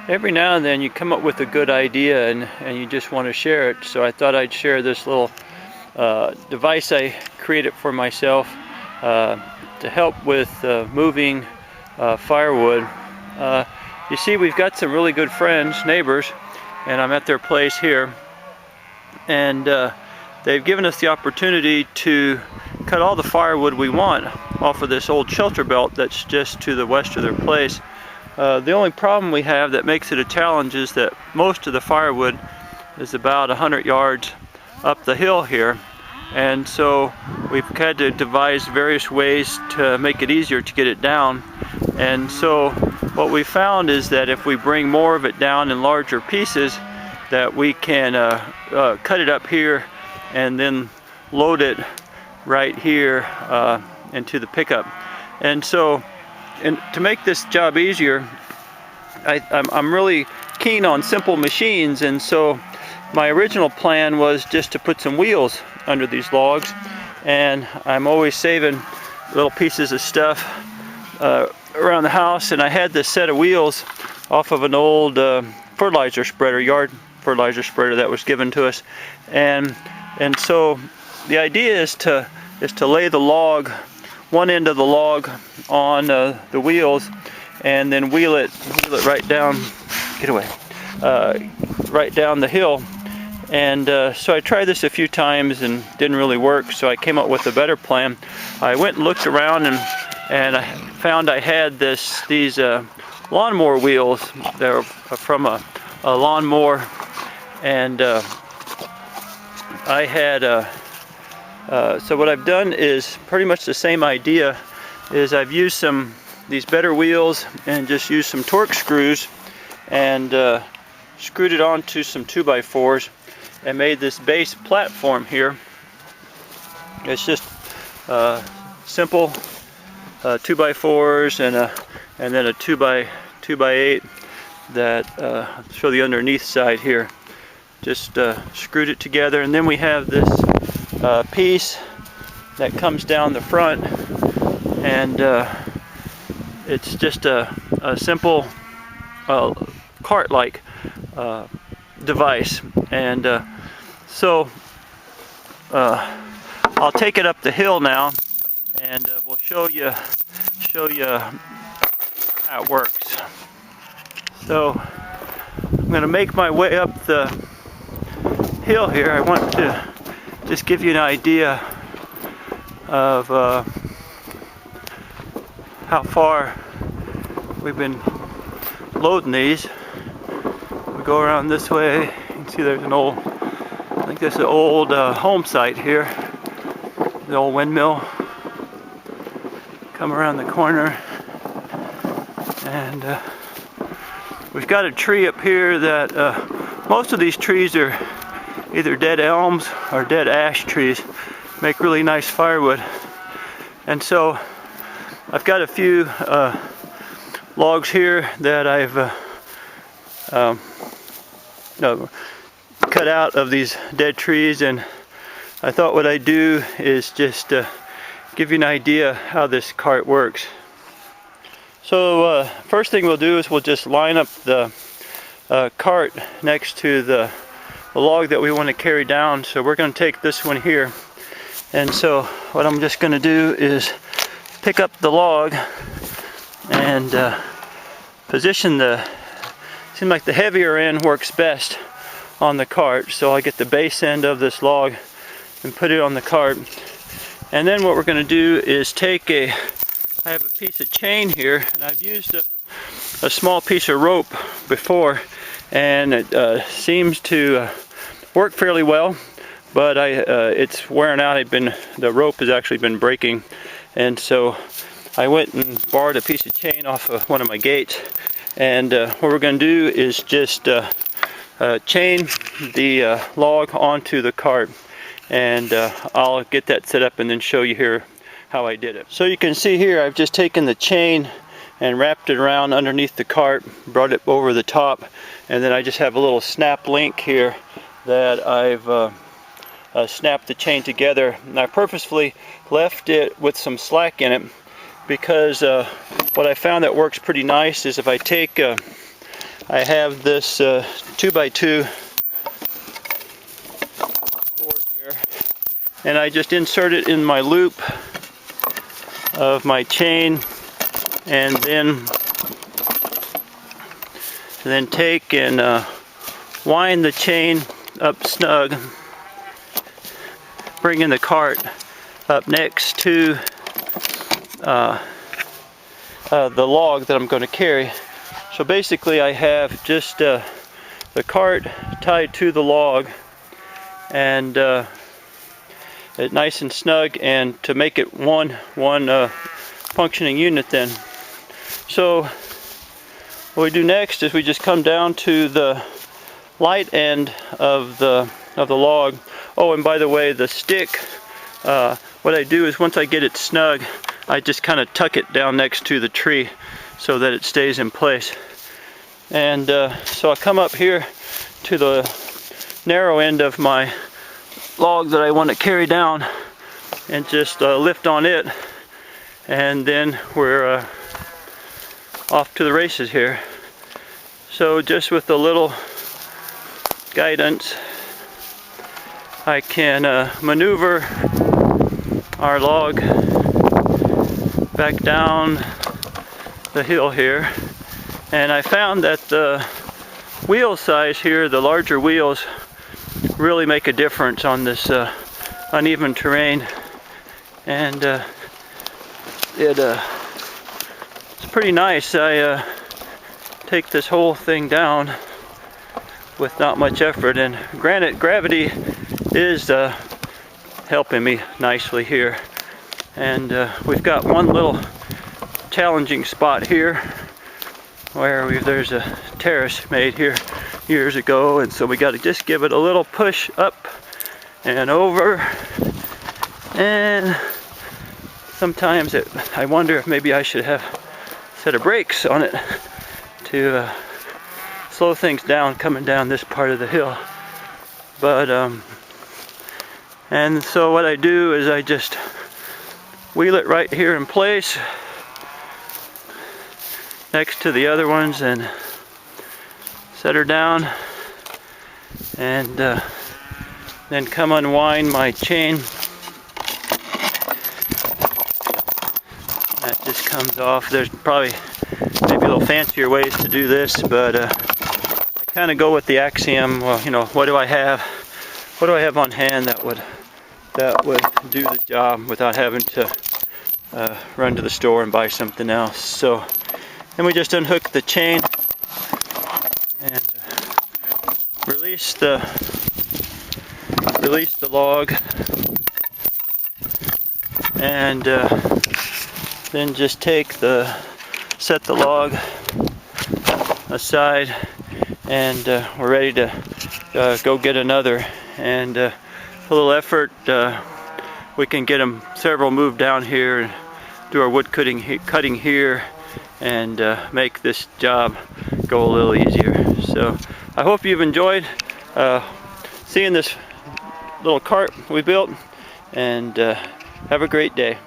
Every now and then you come up with a good idea and you just want to share it. So I thought I'd share this little device I created for myself to help with moving firewood. You see, we've got some really good friends, neighbors, and I'm at their place here. And they've given us the opportunity to cut all the firewood we want off of this old shelter belt that's just to the west of their place. The only problem we have that makes it a challenge is that most of the firewood is about 100 yards up the hill here, and so we've had to devise various ways to make it easier to get it down. And so what we found is that if we bring more of it down in larger pieces, that we can cut it up here and then load it right here into the pickup. And so, to make this job easier, I'm really keen on simple machines, and so my original plan was just to put some wheels under these logs, and I'm always saving little pieces of stuff around the house, and I had this set of wheels off of an old fertilizer spreader, yard fertilizer spreader that was given to us, and so the idea is to lay the log, one end of the log on the wheels, and then wheel it right down, right down the hill. And so I tried this a few times and didn't really work, so I came up with a better plan. I went and looked around and I found I had these lawnmower wheels. They're from a lawnmower, and I had so what I've done is pretty much the same idea. Is I've used these better wheels and just used some torque screws and screwed it onto some 2x4s and made this base platform here. It's just simple 2x4s and then a 2x8 that I'll show the underneath side here. Just screwed it together, and then we have this piece that comes down the front, and it's just a simple cart-like device. And so I'll take it up the hill now, and we'll show you how it works. So I'm going to make my way up the hill here. I want to just give you an idea of how far we've been loading these. We go around this way. You can see there's an old, I think this is an old home site here. The old windmill. Come around the corner, and we've got a tree up here that most of these trees are either dead elms or dead ash trees. Make really nice firewood. And so I've got a few logs here that I've cut out of these dead trees, and I thought what I'd do is just give you an idea how this cart works. So first thing we'll do is we'll just line up the cart next to the log that we want to carry down. So we're going to take this one here, and so what I'm just going to do is pick up the log and position seems like the heavier end works best on the cart. So I get the base end of this log and put it on the cart, and then what we're going to do is I have a piece of chain here, and I've used a small piece of rope before, and it seems to work fairly well, but it's wearing out. The rope has actually been breaking, and so I went and borrowed a piece of chain off of one of my gates, and what we're going to do is just chain the log onto the cart, and I'll get that set up and then show you here how I did it. So you can see here I've just taken the chain and wrapped it around underneath the cart, brought it over the top, and then I just have a little snap link here that I've snapped the chain together. And I purposefully left it with some slack in it because what I found that works pretty nice is if I take I have this 2x2 board here, and I just insert it in my loop of my chain, and then take and wind the chain up snug, bringing the cart up next to the log that I'm going to carry. So basically I have just the cart tied to the log, and it nice and snug, and to make it one functioning unit then. So what we do next is we just come down to the light end of the log. Oh, and by the way, the stick, what I do is once I get it snug, I just kind of tuck it down next to the tree so that it stays in place. And so I come up here to the narrow end of my log that I want to carry down, and just lift on it, and then we're off to the races here. So just with a little guidance, I can maneuver our log back down the hill here. And I found that the wheel size here, the larger wheels, really make a difference on this uneven terrain. And it's pretty nice. I take this whole thing down with not much effort, and granted, gravity is helping me nicely here. And we've got one little challenging spot here where there's a terrace made here years ago, and so we got to just give it a little push up and over. And sometimes I wonder if maybe I should have a set of brakes on it to slow things down coming down this part of the hill. But and so what I do is I just wheel it right here in place next to the other ones, and set her down, and then come unwind my chain. That just comes off. There's probably maybe a little fancier ways to do this, but I kind of go with the axiom, well, you know, what do I have on hand that would do the job without having to run to the store and buy something else. So then we just unhook the chain and release the log, and then just set the log aside, and we're ready to go get another. And a little effort, we can get them several moved down here and do our wood cutting here, and make this job go a little easier. So I hope you've enjoyed seeing this little cart we built, and have a great day.